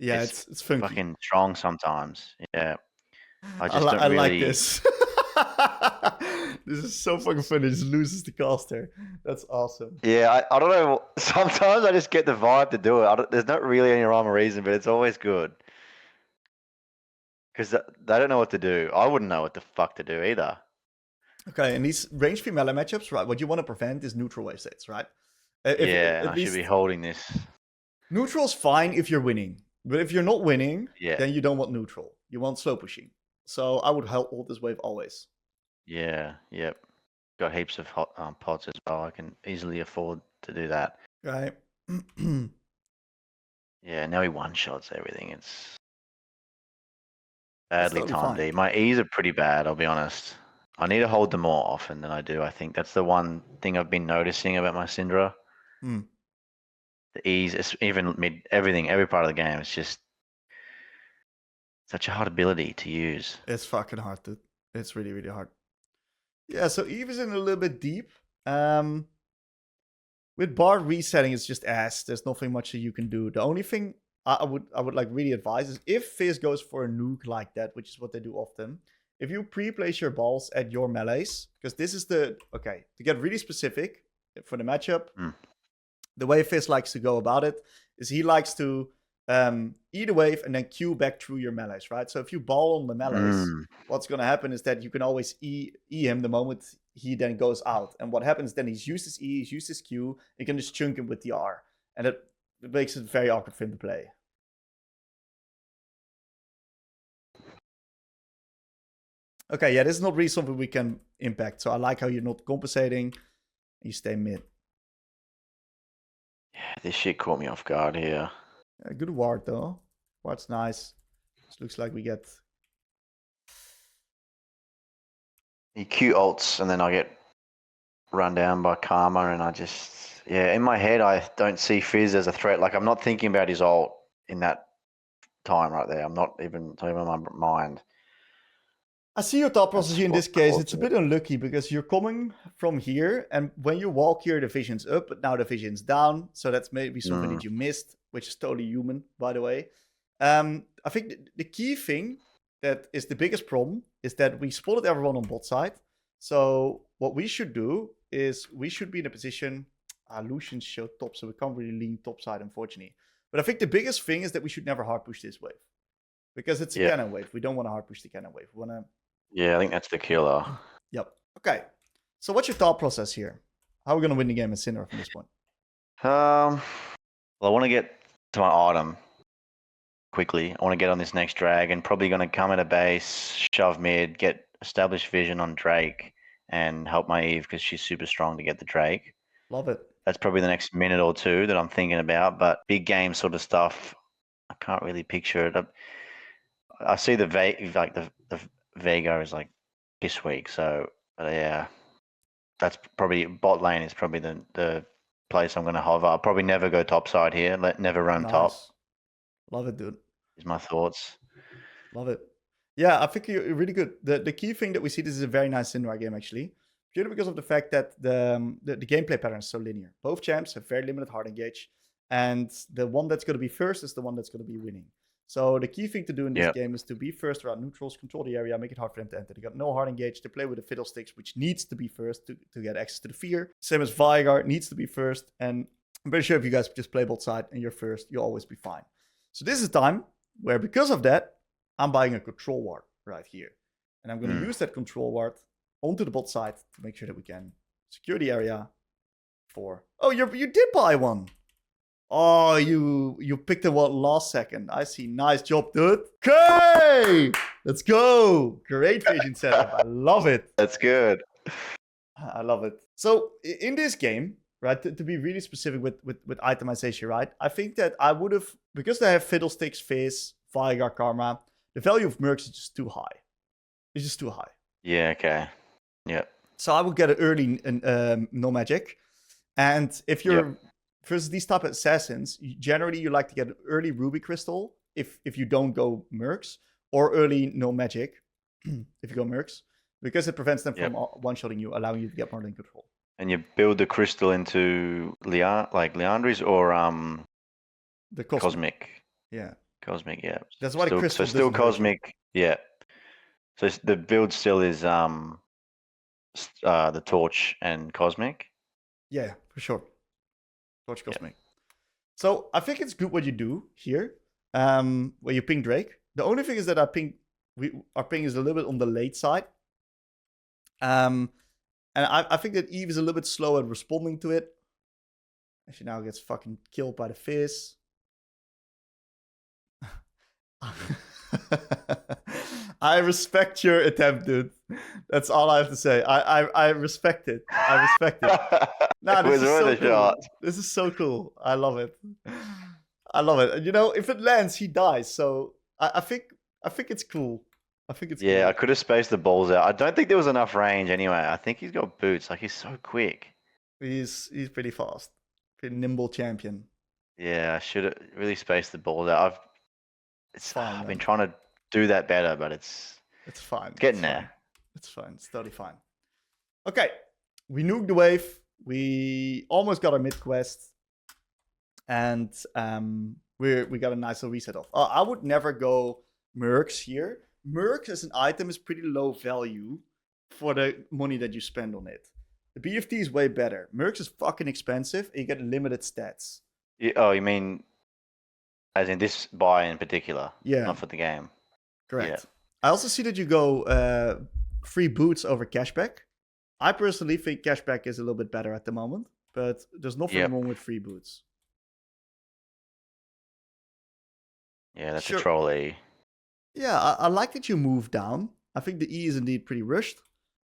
Yeah, it's funky. Fucking strong sometimes. Yeah. I like this. This is so fucking funny. It just loses the caster. That's awesome. Yeah, I don't know. Sometimes I just get the vibe to do it. There's not really any rhyme or reason, but it's always good. Because they don't know what to do. I wouldn't know what the fuck to do either. Okay, and these range 3 melee matchups, right? What you want to prevent is neutral wave states, right? I should be holding this. Neutral's fine if you're winning. But if you're not winning, then you don't want neutral. You want slow pushing. So I would hold this wave always. Yeah, yep. Got heaps of hot pods as well. I can easily afford to do that. Right. Yeah, now he one-shots everything. It's badly timed. My E's are pretty bad, I'll be honest. I need to hold them more often than I do, I think. That's the one thing I've been noticing about my Syndra. The E's, even every part of the game, it's just such a hard ability to use. It's fucking hard, dude. It's really, really hard. Yeah, so Eve is in a little bit deep. With bar resetting, it's just ass. There's nothing much that you can do. The only thing I would like really advise is if Fizz goes for a nuke like that, which is what they do often, if you pre-place your balls at your melees, because this is to get really specific for the matchup, the way Fizz likes to go about it is he likes to eat a wave and then Q back through your melees, right? So if you ball on the melees, what's going to happen is that you can always E him the moment he then goes out. And what happens then, he's used his E, he's used his Q, you can just chunk him with the R. And it makes it very awkward for him to play. Okay, yeah, this is not really something we can impact. So I like how you're not compensating. You stay mid. Yeah, this shit caught me off guard here. Good ward, though. Ward's nice. This looks like we get... He Q ults, and then I get run down by Karma, and I just... Yeah, in my head, I don't see Fizz as a threat. Like, I'm not thinking about his ult in that time right there. I'm not even in my mind. I see your thought process here in this case. It's a bit unlucky because you're coming from here, and when you walk here, the vision's up, but now the vision's down. So that's maybe something that you missed, which is totally human, by the way. I think the key thing that is the biggest problem is that we spotted everyone on bot side. So what we should do is we should be in a position... Lucian showed top, so we can't really lean top side, unfortunately. But I think the biggest thing is that we should never hard push this wave. Because it's a cannon wave. We don't want to hard push the cannon wave. We want to... Yeah, I think that's the killer. Yep. Okay. So what's your thought process here? How are we going to win the game with Syndra from this point? Well, I want to get to my item quickly. I want to get on this next drag and probably going to come at a base, shove mid, get established vision on Drake, and help my Eve because she's super strong to get the Drake. Love it. That's probably the next minute or two that I'm thinking about. But big game sort of stuff, I can't really picture it. I see the Vega is like this week. So yeah, that's probably bot lane is probably the place I'm going to hover. I'll probably never go top side here. Never run top. Love it, dude. Is my thoughts. Love it. Yeah, I think you're really good. The key thing that we see, this is a very nice Syndra game actually. Purely because of the fact that the gameplay pattern is so linear. Both champs have very limited hard engage. And the one that's going to be first is the one that's going to be winning. So the key thing to do in this game is to be first around neutrals, control the area, make it hard for them to enter. They got no hard engage. They play with the fiddlesticks, which needs to be first to get access to the fear. Same as Veigar needs to be first. And I'm pretty sure if you guys just play bot side and you're first, you'll always be fine. So this is a time where, because of that, I'm buying a control ward right here. And I'm going to use that control ward onto the bot side to make sure that we can secure the area for... Oh, you did buy one. Oh, you picked the one last second. I see. Nice job, dude. Okay, let's go. Great vision setup. I love it. That's good. I love it. So in this game, right, to be really specific with itemization, right, I think that I would have, because they have Fiddlesticks, Fizz, Veigar, Karma, the value of Mercs is just too high. It's just too high. Yeah, okay. Yeah. So I would get it early no magic. And if you're versus these type of assassins, generally you like to get an early Ruby Crystal if you don't go Mercs, or early no magic if you go Mercs, because it prevents them from one-shotting you, allowing you to get more lane control. And you build the crystal into Leandri's or the Cosmic. Yeah. Cosmic, yeah. That's why the crystal. So still Cosmic, yeah. So the build still is the Torch and Cosmic. Yeah, for sure. Torch Cosmic. So I think it's good what you do here, where you ping Drake. The only thing is that our ping is a little bit on the late side. And I think that Eve is a little bit slow at responding to it. She now gets fucking killed by the Fizz. I respect your attempt, dude. That's all I have to say. I respect it. I respect it. Nah, this is so cool. This is so cool. I love it. I love it. And you know, if it lands, he dies. So I think it's cool. I think it's cool. I could have spaced the balls out. I don't think there was enough range anyway. I think he's got boots. Like, he's so quick. He's pretty fast. Pretty nimble champion. Yeah, I should have really spaced the balls out. I've been trying to do that better, but it's fine. Getting there. It's fine. It's totally fine. Okay. We nuked the wave. We almost got our mid quest. And we got a nice little reset off. I would never go Mercs here. Mercs as an item is pretty low value for the money that you spend on it. The BFT is way better. Mercs is fucking expensive and you get limited stats. Oh, you mean as in this buy in particular? Yeah. Not for the game. Correct. Yeah. I also see that you go free boots over cashback. I personally think cashback is a little bit better at the moment, but there's nothing wrong with free boots. Yeah, that's a troll E. Yeah, I like that you move down. I think the E is indeed pretty rushed.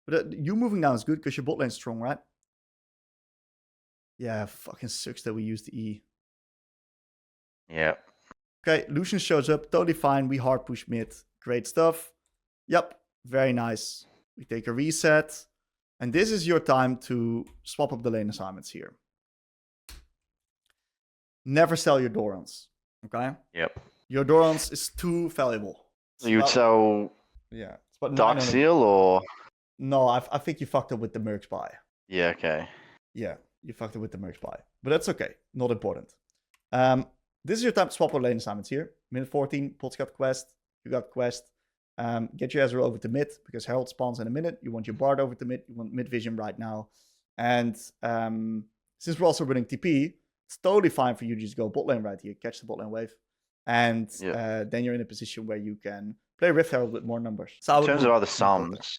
But you moving down is good because your bot lane's strong, right? Yeah, fucking sucks that we use the E. Yeah. Okay, Lucian shows up. Totally fine. We hard push mid. Great stuff. Yep, very nice. We take a reset. And this is your time to swap up the lane assignments here. Never sell your Dorans. Okay? Yep. Your Dorans is too valuable. You'd sell Dark Seal or? No, I think you fucked up with the Mercs buy. Yeah, okay. Yeah, you fucked up with the Mercs buy. But that's okay. Not important. This is your time to swap our lane assignments here. Minute 14, Pot's got quest. You got quest. Get your Ezreal over to mid because Herald spawns in a minute. You want your Bard over to mid. You want mid vision right now. And since we're also running TP, it's totally fine for you to just go bot lane right here. Catch the bot lane wave. And then you're in a position where you can play Rift Herald with more numbers. So in terms of other sums,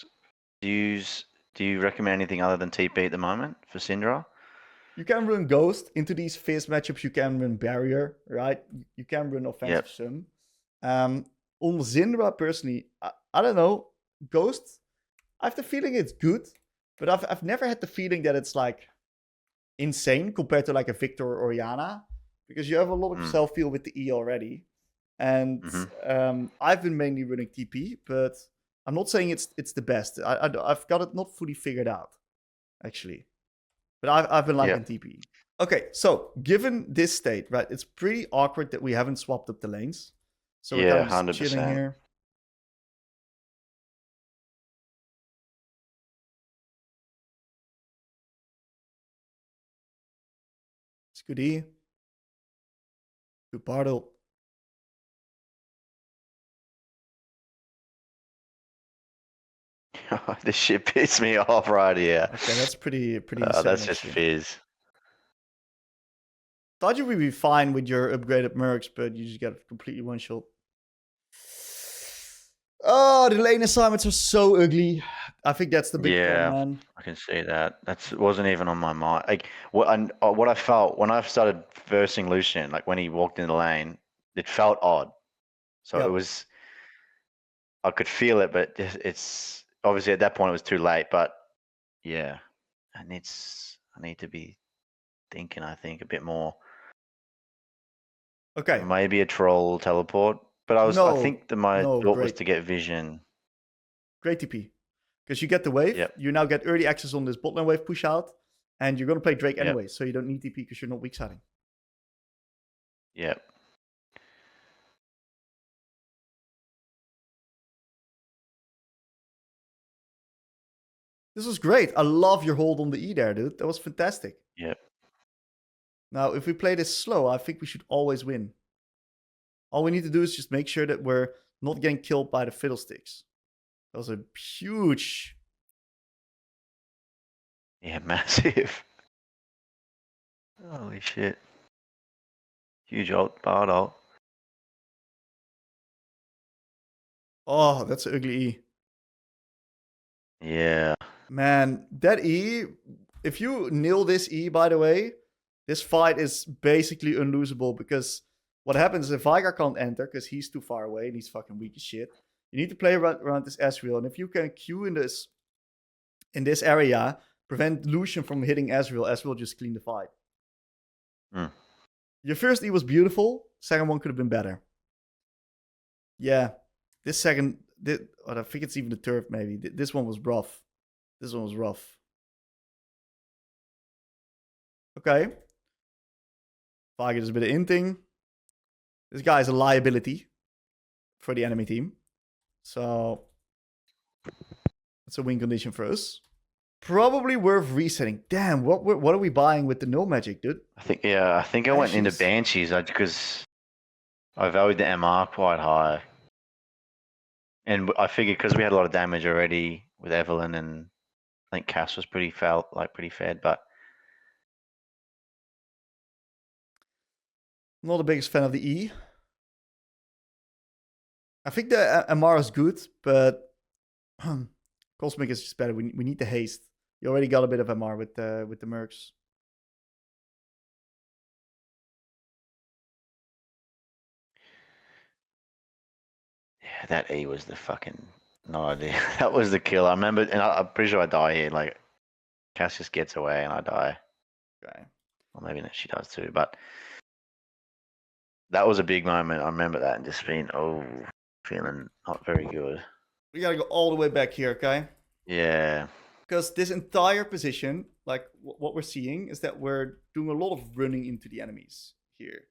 do you recommend anything other than TP at the moment for Syndra? You can run Ghost into these Fizz matchups. You can run Barrier, right? You can run offensive Sum. On Syndra, personally, I don't know. Ghost, I have the feeling it's good, but I've never had the feeling that it's like insane compared to like a Victor or Oriana, because you have a lot of self-feel with the E already. And I've been mainly running TP, but I'm not saying it's the best. I've got it not fully figured out, actually. But I've been liking TP. Okay, so given this state, right, it's pretty awkward that we haven't swapped up the lanes. So we're kind of just chilling here. It's good E. Good Bartle. This shit pissed me off right here. Okay, that's pretty that's just fizz. Thought you would be fine with your upgraded Mercs, but you just got completely one shot. Oh, the lane assignments are so ugly. I think that's the big problem, man. I can see that. That wasn't even on my mind. Like what I felt when I started versing Lucian, like when he walked in the lane, it felt odd. So it was, I could feel it, but it's obviously at that point it was too late. But yeah, I need to be thinking. I think a bit more. Okay. Maybe a troll teleport. But I think my thought was to get vision. Great TP. Because you get the wave, you now get early access on this bot lane wave push out, and you're going to play Drake anyway, so you don't need TP because you're not weak siding. Yep. This was great. I love your hold on the E there, dude. That was fantastic. Yep. Now, if we play this slow, I think we should always win. All we need to do is just make sure that we're not getting killed by the fiddlesticks. That was a huge... Yeah, massive. Holy shit. Huge ult, bard ult. Oh, that's an ugly E. Yeah. Man, that E... If you nail this E, by the way, this fight is basically unlosable because... What happens if Vigar can't enter because he's too far away and he's fucking weak as shit. You need to play around this Ezreal, and if you can Q in this area, prevent Lucian from hitting Ezreal, Ezreal just clean the fight. Your first E was beautiful. Second one could have been better. Yeah, this second, I think it's even the turf maybe. This one was rough. This one was rough. Okay. Vigar does a bit of inting. This guy is a liability for the enemy team. So, that's a win condition for us. Probably worth resetting. Damn, what are we buying with the no magic, dude? I think I went into Banshees. Banshees because I valued the MR quite high. And I figured because we had a lot of damage already with Evelyn, and I think Cass was pretty fed, but I'm not the biggest fan of the E. I think the MR is good, but Cosmic is just better. We need the haste. You already got a bit of MR with the Mercs. yeah, that E was the fucking no idea. That was the kill. I remember, and I'm pretty sure I die here. Like Cass just gets away and I die. Okay. Or maybe she does too, but that was a big moment. I remember that and just being feeling not very good. We gotta go all the way back here, okay? Yeah. Because this entire position, like what we're seeing, is that we're doing a lot of running into the enemies here.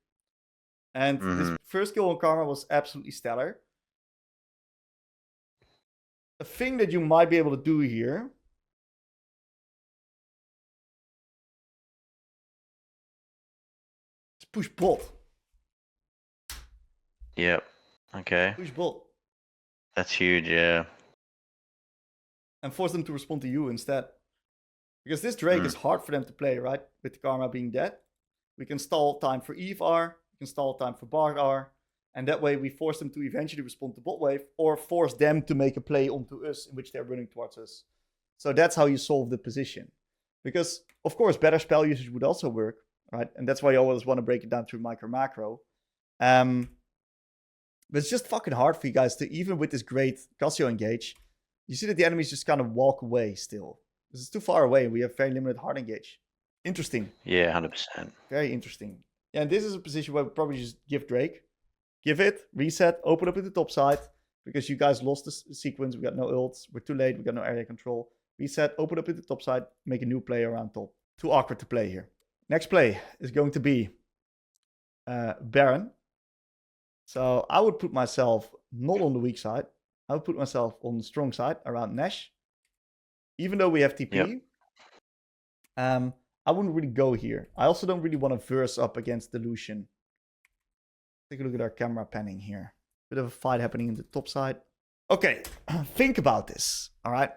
And this first kill on Karma was absolutely stellar. A thing that you might be able to do here is push bot. Yep. Okay. Push bot. That's huge, yeah. And force them to respond to you instead. Because this Drake is hard for them to play, right? With the Karma being dead. We can stall time for Eve R. We can stall time for Bard R. And that way we force them to eventually respond to bot wave, or force them to make a play onto us in which they're running towards us. So that's how you solve the position. Because, of course, better spell usage would also work, right? And that's why you always want to break it down through micro-macro. But it's just fucking hard for you guys to, even with this great Cassio engage, you see that the enemies just kind of walk away still. Because it's too far away and we have very limited hard engage. Interesting. Yeah, 100%. Very interesting. Yeah, and this is a position where we probably just give Drake. Give it, reset, open up at the top side. Because you guys lost the sequence, we got no ults, we're too late, we got no area control. Reset, open up at the top side, make a new play around top. Too awkward to play here. Next play is going to be Baron. So I would put myself not on the weak side. I would put myself on the strong side around Nash. Even though we have TP. Yep. I wouldn't really go here. I also don't really want to verse up against the Lucian. Take a look at our camera panning here. Bit of a fight happening in the top side. Okay, think about this, all right?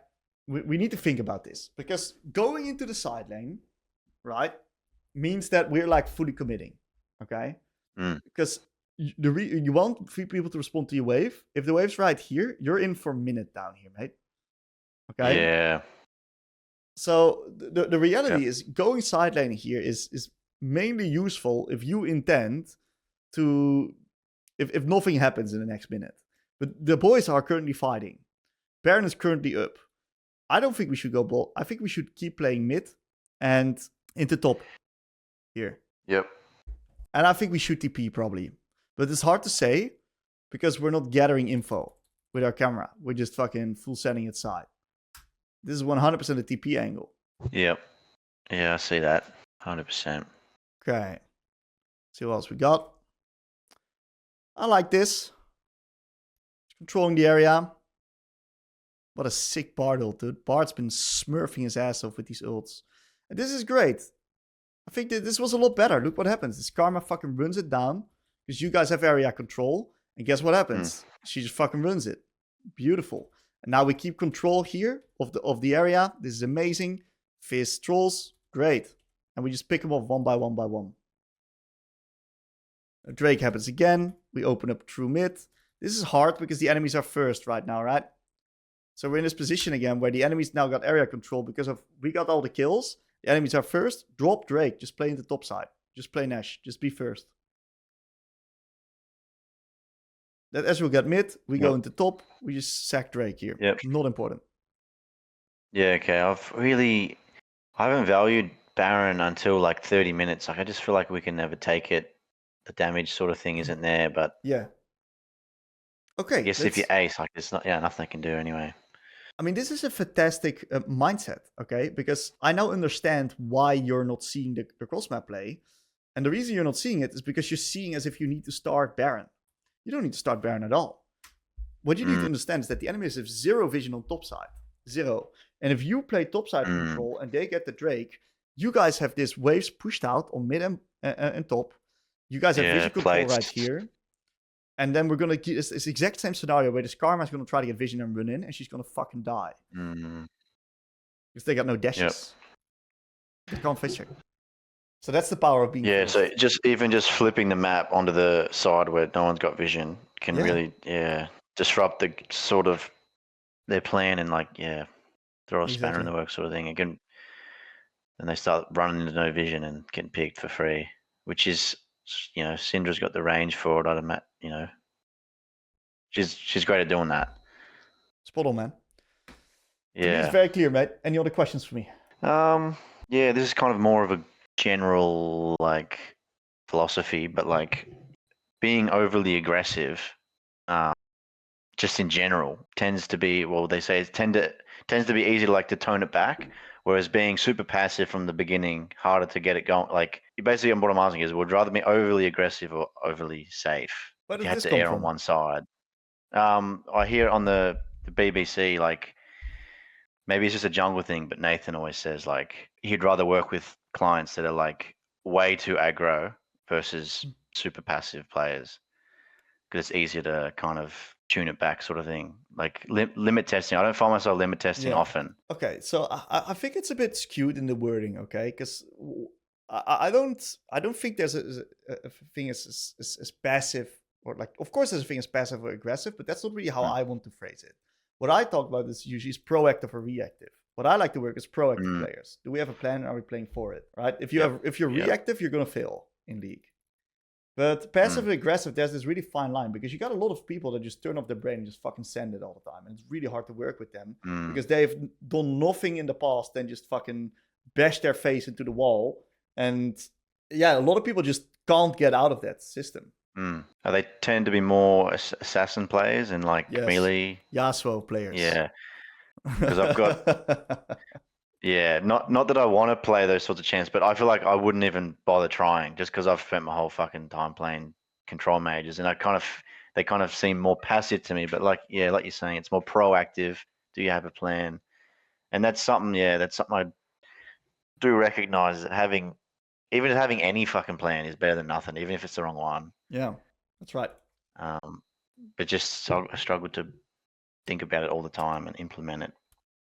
We need to think about this. Because going into the side lane, right, means that we're like fully committing, okay? Because you want 3 people to respond to your wave. If the wave's right here, you're in for a minute down here, mate. Okay? Yeah. So the reality is going side lane here is mainly useful if you intend to, if nothing happens in the next minute. But the boys are currently fighting. Baron is currently up. I don't think we should go bot. I think we should keep playing mid and into top here. Yep. And I think we should TP probably. But it's hard to say because we're not gathering info with our camera. We're just fucking full setting it side. This is 100% a TP angle. Yep. Yeah, I see that. 100%. Okay. See what else we got. I like this. Controlling the area. What a sick Bard ult, dude. Bard's been smurfing his ass off with these ults. And this is great. I think that this was a lot better. Look what happens. This Karma fucking runs it down. Because you guys have area control. And guess what happens? She just fucking runs it. Beautiful. And now we keep control here of the area. This is amazing. Fizz trolls. Great. And we just pick them off one by one by one. Drake happens again. We open up through mid. This is hard because the enemies are first right now, right? So we're in this position again where the enemies now got area control because of we got all the kills. The enemies are first. Drop Drake. Just play in the top side. Just play Nash. Just be first. That Ezreal got mid. We go into top. We just sack Drake here. Yep. Not important. Yeah, okay. I haven't valued Baron until like 30 minutes. Like I just feel like we can never take it. The damage sort of thing isn't there, but yeah. Okay. I guess if you ace, like it's not, nothing I can do anyway. I mean, this is a fantastic mindset, okay? Because I now understand why you're not seeing the cross-map play. And the reason you're not seeing it is because you're seeing as if you need to start Baron. You don't need to start Baron at all. What you need to understand is that the enemies have 0 vision on top side. 0. And if you play topside control and they get the Drake, you guys have this waves pushed out on mid and top. You guys have vision control right here. And then we're going to get this exact same scenario where this Karma is going to try to get vision and run in, and she's going to fucking die. Because they got no dashes. They can't face check. So that's the power of being first. So just flipping the map onto the side where no one's got vision can really disrupt the sort of their plan and throw a spanner in the works sort of thing. And they start running into no vision and getting picked for free, which is, Syndra's got the range for it. I'd imagine, she's great at doing that. Spot on, man. Yeah, it's very clear, mate. Any other questions for me? This is kind of more of a general philosophy, but being overly aggressive, just in general, tends to be, they say it tends to be easy to tone it back. Whereas being super passive from the beginning, harder to get it going. Basically, what I'm asking is, would rather be overly aggressive or overly safe? Where does you have this to come err from? on one side. I hear on the BBC, maybe it's just a jungle thing, but Nathan always says he'd rather work with clients that are way too aggro versus super passive players, because it's easier to kind of tune it back, sort of thing. Limit testing. I don't find myself limit testing often. Okay, so I think it's a bit skewed in the wording. Okay, because I don't think there's a thing as passive, or of course there's a thing as passive or aggressive, but that's not really how I want to phrase it. What I talk about is usually proactive or reactive. What I like to work is proactive players. Do we have a plan and are we playing for it? Right? If you're reactive, you're gonna fail in League. But passive and aggressive, there's this really fine line, because you got a lot of people that just turn off their brain and just fucking send it all the time. And it's really hard to work with them because they've done nothing in the past than just fucking bash their face into the wall. And a lot of people just can't get out of that system. They tend to be more assassin players and melee. Yasuo players. Yeah. Because I've got... not that I want to play those sorts of champs, but I feel like I wouldn't even bother trying, just because I've spent my whole fucking time playing control mages, and they kind of seem more passive to me. But like you're saying, it's more proactive. Do you have a plan? And that's something I do recognize, that having any fucking plan is better than nothing, even if it's the wrong one. Yeah, that's right. But just I struggle to think about it all the time and implement it.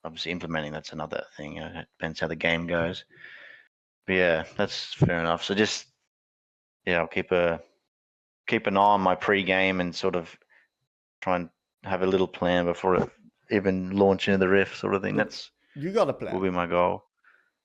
Obviously, implementing, that's another thing. It depends how the game goes. But that's fair enough. So just I'll keep an eye on my pre-game and sort of try and have a little plan before it even launch into the rift, sort of thing. You got a plan. Will be my goal.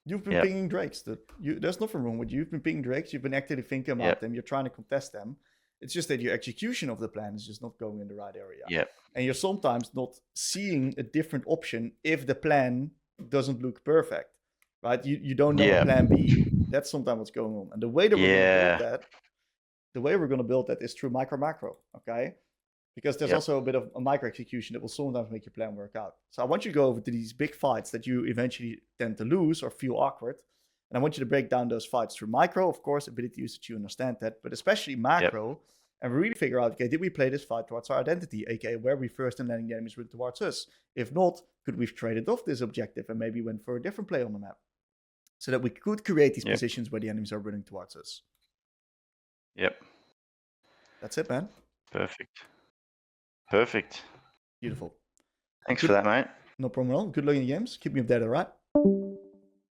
You've been pinging drakes. There's nothing wrong with you. You've been pinging drakes. You've been actively thinking about them. You're trying to contest them. It's just that your execution of the plan is just not going in the right area. Yep. And you're sometimes not seeing a different option if the plan doesn't look perfect, right? You don't know a plan B. That's sometimes what's going on. And the way that we're going to build that is through micro, okay? Because there's also a bit of a micro execution that will sometimes make your plan work out. So I want you to go over to these big fights that you eventually tend to lose or feel awkward. And I want you to break down those fights through micro, of course, ability usage, you understand that, but especially macro, and really figure out, okay, did we play this fight towards our identity, aka where we first and letting the enemies run towards us? If not, could we have traded off this objective and maybe went for a different play on the map? So that we could create these positions where the enemies are running towards us. Yep. That's it, man. Perfect. Beautiful. Thanks for that, mate. No problem at all. Good luck in the games. Keep me updated, all right?